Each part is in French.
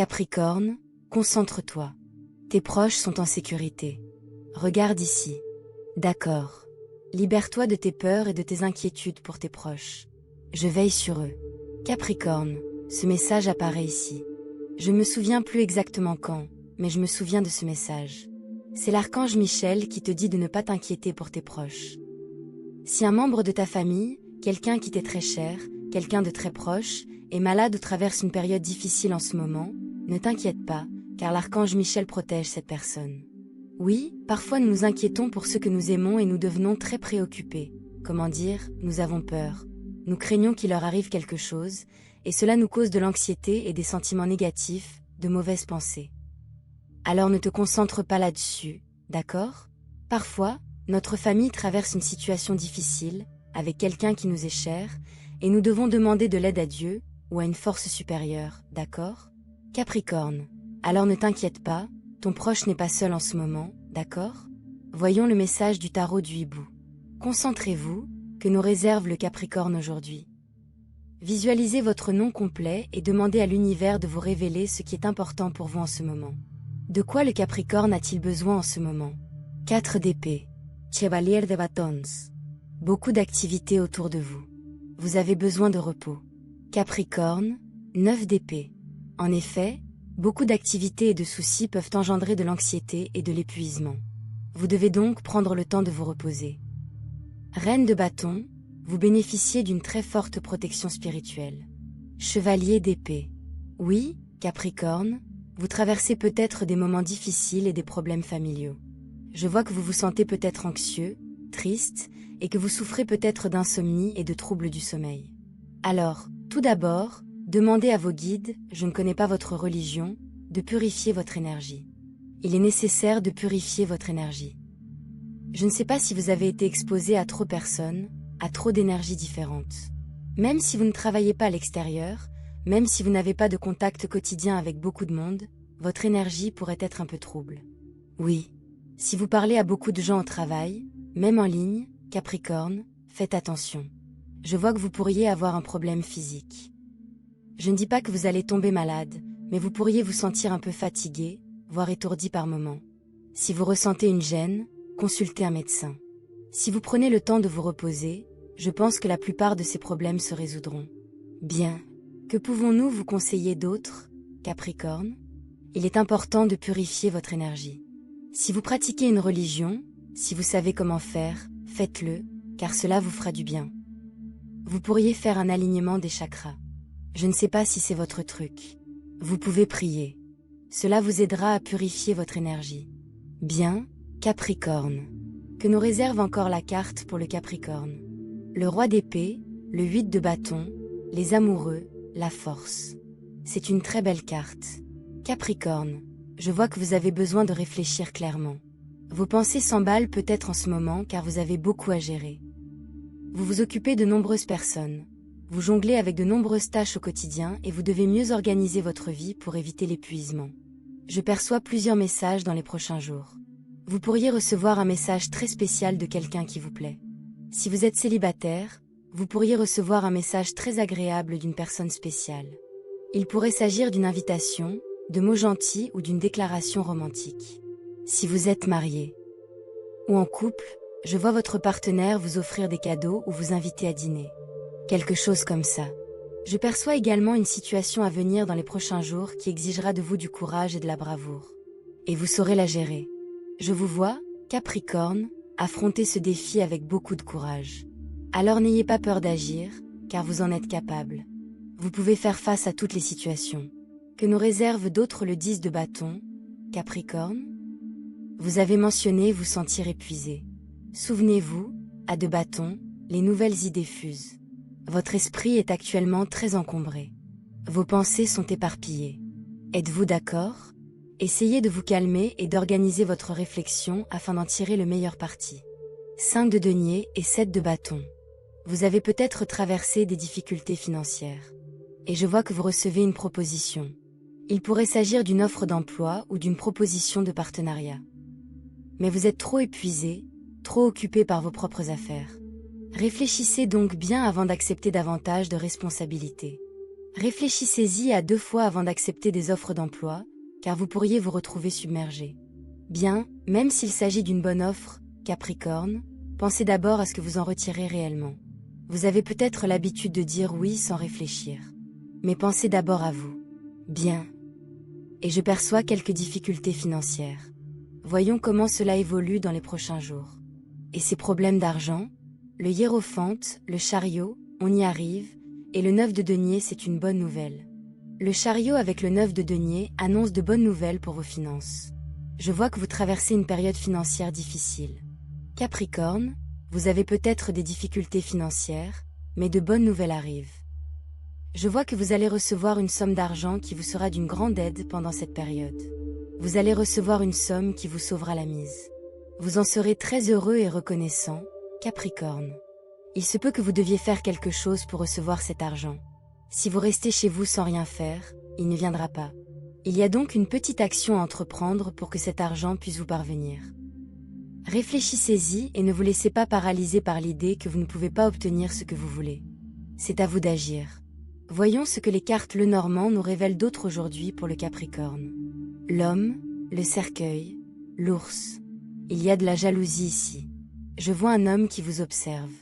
Capricorne, concentre-toi. Tes proches sont en sécurité. Regarde ici. D'accord. Libère-toi de tes peurs et de tes inquiétudes pour tes proches. Je veille sur eux. Capricorne, ce message apparaît ici. Je me souviens plus exactement quand, mais je me souviens de ce message. C'est l'archange Michel qui te dit de ne pas t'inquiéter pour tes proches. Si un membre de ta famille, quelqu'un qui t'est très cher, quelqu'un de très proche, est malade ou traverse une période difficile en ce moment, ne t'inquiète pas, car l'archange Michel protège cette personne. Oui, parfois nous nous inquiétons pour ceux que nous aimons et nous devenons très préoccupés. Comment dire, nous avons peur. Nous craignons qu'il leur arrive quelque chose, et cela nous cause de l'anxiété et des sentiments négatifs, de mauvaises pensées. Alors ne te concentre pas là-dessus, d'accord? Parfois, notre famille traverse une situation difficile, avec quelqu'un qui nous est cher, et nous devons demander de l'aide à Dieu, ou à une force supérieure, d'accord? Capricorne. Alors ne t'inquiète pas, ton proche n'est pas seul en ce moment, d'accord? Voyons le message du tarot du hibou. Concentrez-vous, que nous réserve le Capricorne aujourd'hui. Visualisez votre nom complet et demandez à l'univers de vous révéler ce qui est important pour vous en ce moment. De quoi le Capricorne a-t-il besoin en ce moment? 4 d'épée. Chevalier de bâtons. Beaucoup d'activités autour de vous. Vous avez besoin de repos. Capricorne, 9 d'épée. En effet, beaucoup d'activités et de soucis peuvent engendrer de l'anxiété et de l'épuisement. Vous devez donc prendre le temps de vous reposer. Reine de bâton, vous bénéficiez d'une très forte protection spirituelle. Chevalier d'épée. Oui, Capricorne, vous traversez peut-être des moments difficiles et des problèmes familiaux. Je vois que vous vous sentez peut-être anxieux, triste, et que vous souffrez peut-être d'insomnie et de troubles du sommeil. Alors, tout d'abord, demandez à vos guides, je ne connais pas votre religion, de purifier votre énergie. Il est nécessaire de purifier votre énergie. Je ne sais pas si vous avez été exposé à trop de personnes, à trop d'énergies différentes. Même si vous ne travaillez pas à l'extérieur, même si vous n'avez pas de contact quotidien avec beaucoup de monde, votre énergie pourrait être un peu trouble. Oui. Si vous parlez à beaucoup de gens au travail, même en ligne, Capricorne, faites attention. Je vois que vous pourriez avoir un problème physique. Je ne dis pas que vous allez tomber malade, mais vous pourriez vous sentir un peu fatigué, voire étourdi par moments. Si vous ressentez une gêne, consultez un médecin. Si vous prenez le temps de vous reposer, je pense que la plupart de ces problèmes se résoudront. Bien. Que pouvons-nous vous conseiller d'autre, Capricorne? Il est important de purifier votre énergie. Si vous pratiquez une religion, si vous savez comment faire, faites-le, car cela vous fera du bien. Vous pourriez faire un alignement des chakras. Je ne sais pas si c'est votre truc. Vous pouvez prier. Cela vous aidera à purifier votre énergie. Bien, Capricorne. Que nous réserve encore la carte pour le Capricorne? Le roi d'épée, le 8 de bâton, les amoureux, la force. C'est une très belle carte. Capricorne, je vois que vous avez besoin de réfléchir clairement. Vos pensées s'emballent peut-être en ce moment car vous avez beaucoup à gérer. Vous vous occupez de nombreuses personnes. Vous jonglez avec de nombreuses tâches au quotidien et vous devez mieux organiser votre vie pour éviter l'épuisement. Je perçois plusieurs messages dans les prochains jours. Vous pourriez recevoir un message très spécial de quelqu'un qui vous plaît. Si vous êtes célibataire, vous pourriez recevoir un message très agréable d'une personne spéciale. Il pourrait s'agir d'une invitation, de mots gentils ou d'une déclaration romantique. Si vous êtes marié ou en couple, je vois votre partenaire vous offrir des cadeaux ou vous inviter à dîner. Quelque chose comme ça. Je perçois également une situation à venir dans les prochains jours qui exigera de vous du courage et de la bravoure. Et vous saurez la gérer. Je vous vois, Capricorne, affronter ce défi avec beaucoup de courage. Alors n'ayez pas peur d'agir, car vous en êtes capable. Vous pouvez faire face à toutes les situations. Que nous réserve d'autres le 10 de bâton, Capricorne? Vous avez mentionné vous sentir épuisé. Souvenez-vous, à 2 bâtons, les nouvelles idées fusent. Votre esprit est actuellement très encombré. Vos pensées sont éparpillées. Êtes-vous d'accord? Essayez de vous calmer et d'organiser votre réflexion afin d'en tirer le meilleur parti. 5 de denier et 7 de bâton. Vous avez peut-être traversé des difficultés financières. Et je vois que vous recevez une proposition. Il pourrait s'agir d'une offre d'emploi ou d'une proposition de partenariat. Mais vous êtes trop épuisé, trop occupé par vos propres affaires. Réfléchissez donc bien avant d'accepter davantage de responsabilités. Réfléchissez-y à 2 fois avant d'accepter des offres d'emploi, car vous pourriez vous retrouver submergé. Bien, même s'il s'agit d'une bonne offre, Capricorne, pensez d'abord à ce que vous en retirez réellement. Vous avez peut-être l'habitude de dire oui sans réfléchir. Mais pensez d'abord à vous. Bien. Et je perçois quelques difficultés financières. Voyons comment cela évolue dans les prochains jours. Et ces problèmes d'argent? Le hiérophante, le chariot, on y arrive, et le 9 de denier, c'est une bonne nouvelle. Le chariot avec le 9 de denier annonce de bonnes nouvelles pour vos finances. Je vois que vous traversez une période financière difficile. Capricorne, vous avez peut-être des difficultés financières, mais de bonnes nouvelles arrivent. Je vois que vous allez recevoir une somme d'argent qui vous sera d'une grande aide pendant cette période. Vous allez recevoir une somme qui vous sauvera la mise. Vous en serez très heureux et reconnaissant, Capricorne. Il se peut que vous deviez faire quelque chose pour recevoir cet argent. Si vous restez chez vous sans rien faire, il ne viendra pas. Il y a donc une petite action à entreprendre pour que cet argent puisse vous parvenir. Réfléchissez-y et ne vous laissez pas paralyser par l'idée que vous ne pouvez pas obtenir ce que vous voulez. C'est à vous d'agir. Voyons ce que les cartes Lenormand nous révèlent d'autre aujourd'hui pour le Capricorne. L'homme, le cercueil, l'ours. Il y a de la jalousie ici. Je vois un homme qui vous observe.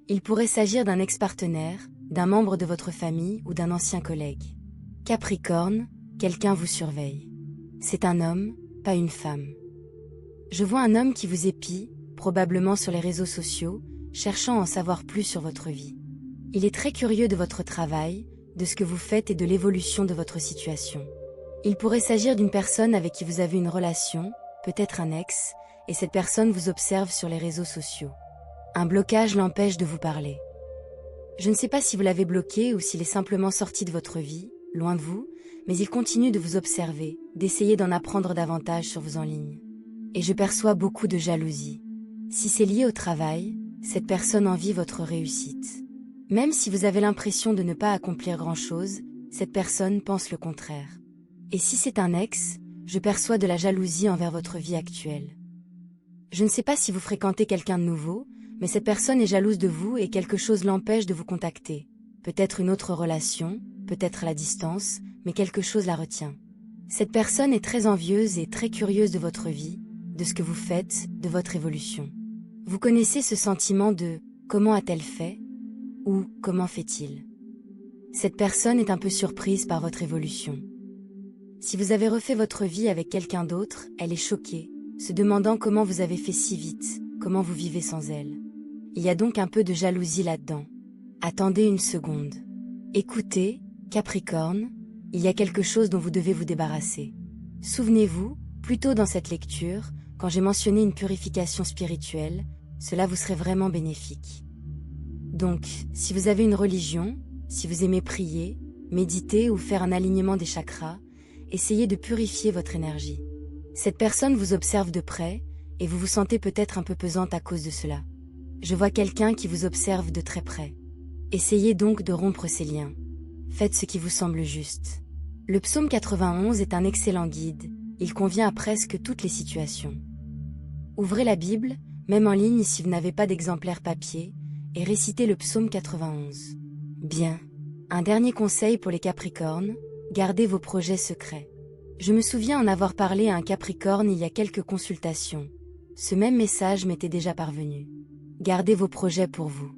Il pourrait s'agir d'un ex-partenaire, d'un membre de votre famille ou d'un ancien collègue. Capricorne, quelqu'un vous surveille. C'est un homme, pas une femme. Je vois un homme qui vous épie, probablement sur les réseaux sociaux, cherchant à en savoir plus sur votre vie. Il est très curieux de votre travail, de ce que vous faites et de l'évolution de votre situation. Il pourrait s'agir d'une personne avec qui vous avez une relation, peut-être un ex, et cette personne vous observe sur les réseaux sociaux. Un blocage l'empêche de vous parler. Je ne sais pas si vous l'avez bloqué ou s'il est simplement sorti de votre vie, loin de vous, mais il continue de vous observer, d'essayer d'en apprendre davantage sur vous en ligne. Et je perçois beaucoup de jalousie. Si c'est lié au travail, cette personne envie votre réussite. Même si vous avez l'impression de ne pas accomplir grand-chose, cette personne pense le contraire. Et si c'est un ex, je perçois de la jalousie envers votre vie actuelle. Je ne sais pas si vous fréquentez quelqu'un de nouveau, mais cette personne est jalouse de vous et quelque chose l'empêche de vous contacter. Peut-être une autre relation, peut-être à la distance, mais quelque chose la retient. Cette personne est très envieuse et très curieuse de votre vie, de ce que vous faites, de votre évolution. Vous connaissez ce sentiment de « comment a-t-elle fait ?» ou « comment fait-il ?» Cette personne est un peu surprise par votre évolution. Si vous avez refait votre vie avec quelqu'un d'autre, elle est choquée, se demandant comment vous avez fait si vite, comment vous vivez sans elle. Il y a donc un peu de jalousie là-dedans. Attendez une seconde. Écoutez, Capricorne, il y a quelque chose dont vous devez vous débarrasser. Souvenez-vous, plus tôt dans cette lecture, quand j'ai mentionné une purification spirituelle, cela vous serait vraiment bénéfique. Donc, si vous avez une religion, si vous aimez prier, méditer ou faire un alignement des chakras, essayez de purifier votre énergie. Cette personne vous observe de près, et vous vous sentez peut-être un peu pesante à cause de cela. Je vois quelqu'un qui vous observe de très près. Essayez donc de rompre ces liens. Faites ce qui vous semble juste. Le psaume 91 est un excellent guide, il convient à presque toutes les situations. Ouvrez la Bible, même en ligne si vous n'avez pas d'exemplaire papier, et récitez le psaume 91. Bien. Un dernier conseil pour les Capricornes, gardez vos projets secrets. Je me souviens en avoir parlé à un Capricorne il y a quelques consultations. Ce même message m'était déjà parvenu. Gardez vos projets pour vous.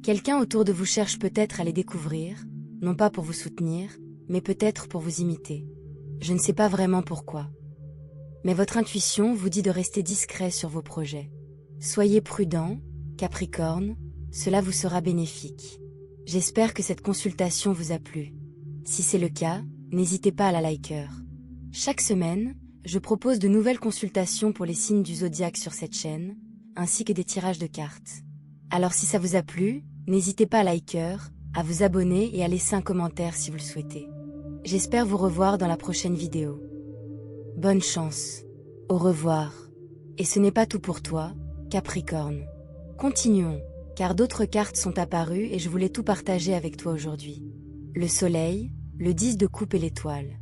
Quelqu'un autour de vous cherche peut-être à les découvrir, non pas pour vous soutenir, mais peut-être pour vous imiter. Je ne sais pas vraiment pourquoi. Mais votre intuition vous dit de rester discret sur vos projets. Soyez prudent, Capricorne, cela vous sera bénéfique. J'espère que cette consultation vous a plu. Si c'est le cas, n'hésitez pas à la liker. Chaque semaine, je propose de nouvelles consultations pour les signes du zodiaque sur cette chaîne, ainsi que des tirages de cartes. Alors si ça vous a plu, n'hésitez pas à liker, à vous abonner et à laisser un commentaire si vous le souhaitez. J'espère vous revoir dans la prochaine vidéo. Bonne chance. Au revoir. Et ce n'est pas tout pour toi, Capricorne. Continuons, car d'autres cartes sont apparues et je voulais tout partager avec toi aujourd'hui. Le soleil, le 10 de coupe et l'étoile.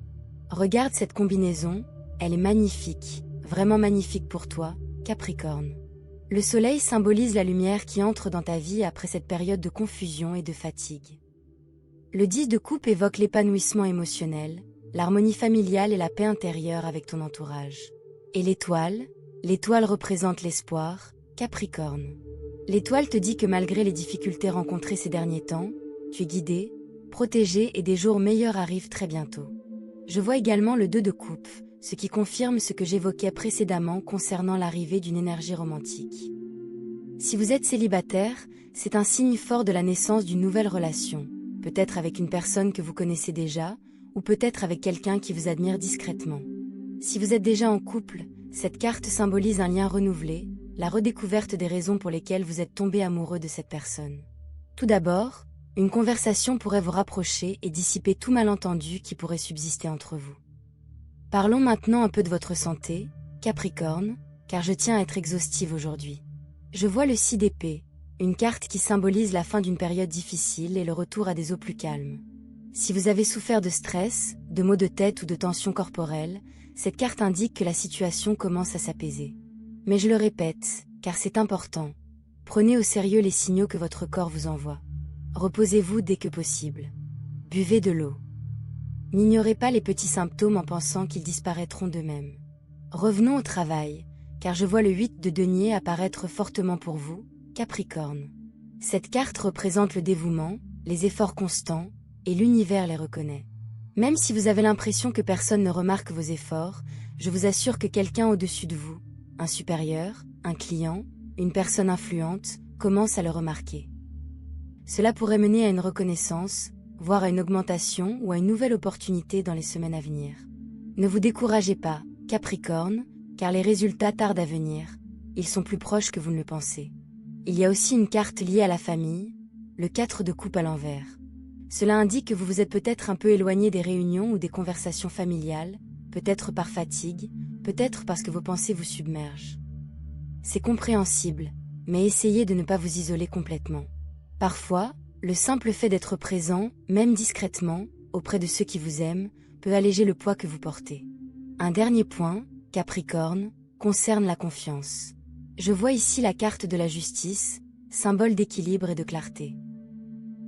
Regarde cette combinaison, elle est magnifique, vraiment magnifique pour toi, Capricorne. Le soleil symbolise la lumière qui entre dans ta vie après cette période de confusion et de fatigue. Le 10 de coupe évoque l'épanouissement émotionnel, l'harmonie familiale et la paix intérieure avec ton entourage. Et l'étoile? L'étoile représente l'espoir, Capricorne. L'étoile te dit que malgré les difficultés rencontrées ces derniers temps, tu es guidé, protégé et des jours meilleurs arrivent très bientôt. Je vois également le 2 de coupe, ce qui confirme ce que j'évoquais précédemment concernant l'arrivée d'une énergie romantique. Si vous êtes célibataire, c'est un signe fort de la naissance d'une nouvelle relation, peut-être avec une personne que vous connaissez déjà, ou peut-être avec quelqu'un qui vous admire discrètement. Si vous êtes déjà en couple, cette carte symbolise un lien renouvelé, la redécouverte des raisons pour lesquelles vous êtes tombé amoureux de cette personne. Tout d'abord, une conversation pourrait vous rapprocher et dissiper tout malentendu qui pourrait subsister entre vous. Parlons maintenant un peu de votre santé, Capricorne, car je tiens à être exhaustive aujourd'hui. Je vois le 6 d'épée, une carte qui symbolise la fin d'une période difficile et le retour à des eaux plus calmes. Si vous avez souffert de stress, de maux de tête ou de tensions corporelles, cette carte indique que la situation commence à s'apaiser. Mais je le répète, car c'est important. Prenez au sérieux les signaux que votre corps vous envoie. Reposez-vous dès que possible. Buvez de l'eau. N'ignorez pas les petits symptômes en pensant qu'ils disparaîtront d'eux-mêmes. Revenons au travail, car je vois le 8 de denier apparaître fortement pour vous, Capricorne. Cette carte représente le dévouement, les efforts constants, et l'univers les reconnaît. Même si vous avez l'impression que personne ne remarque vos efforts, je vous assure que quelqu'un au-dessus de vous, un supérieur, un client, une personne influente, commence à le remarquer. Cela pourrait mener à une reconnaissance, voire à une augmentation ou à une nouvelle opportunité dans les semaines à venir. Ne vous découragez pas, Capricorne, car les résultats tardent à venir. Ils sont plus proches que vous ne le pensez. Il y a aussi une carte liée à la famille, le 4 de coupe à l'envers. Cela indique que vous vous êtes peut-être un peu éloigné des réunions ou des conversations familiales, peut-être par fatigue, peut-être parce que vos pensées vous submergent. C'est compréhensible, mais essayez de ne pas vous isoler complètement. Parfois, le simple fait d'être présent, même discrètement, auprès de ceux qui vous aiment, peut alléger le poids que vous portez. Un dernier point, Capricorne, concerne la confiance. Je vois ici la carte de la justice, symbole d'équilibre et de clarté.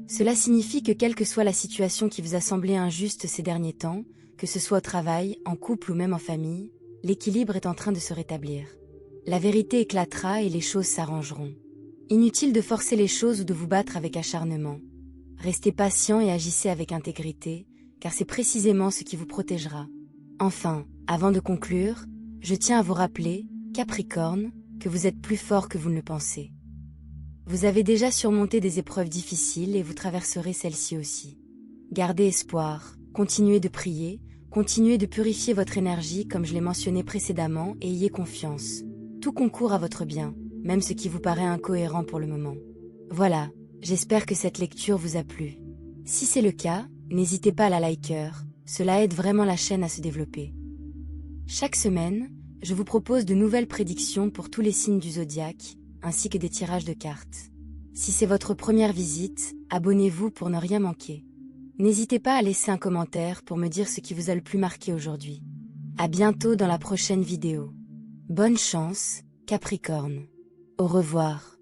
Cela signifie que quelle que soit la situation qui vous a semblé injuste ces derniers temps, que ce soit au travail, en couple ou même en famille, l'équilibre est en train de se rétablir. La vérité éclatera et les choses s'arrangeront. Inutile de forcer les choses ou de vous battre avec acharnement. Restez patient et agissez avec intégrité, car c'est précisément ce qui vous protégera. Enfin, avant de conclure, je tiens à vous rappeler, Capricorne, que vous êtes plus fort que vous ne le pensez. Vous avez déjà surmonté des épreuves difficiles et vous traverserez celles-ci aussi. Gardez espoir, continuez de prier, continuez de purifier votre énergie comme je l'ai mentionné précédemment et ayez confiance. Tout concourt à votre bien, même ce qui vous paraît incohérent pour le moment. Voilà, j'espère que cette lecture vous a plu. Si c'est le cas, n'hésitez pas à la liker, cela aide vraiment la chaîne à se développer. Chaque semaine, je vous propose de nouvelles prédictions pour tous les signes du zodiaque, ainsi que des tirages de cartes. Si c'est votre première visite, abonnez-vous pour ne rien manquer. N'hésitez pas à laisser un commentaire pour me dire ce qui vous a le plus marqué aujourd'hui. À bientôt dans la prochaine vidéo. Bonne chance, Capricorne. Au revoir.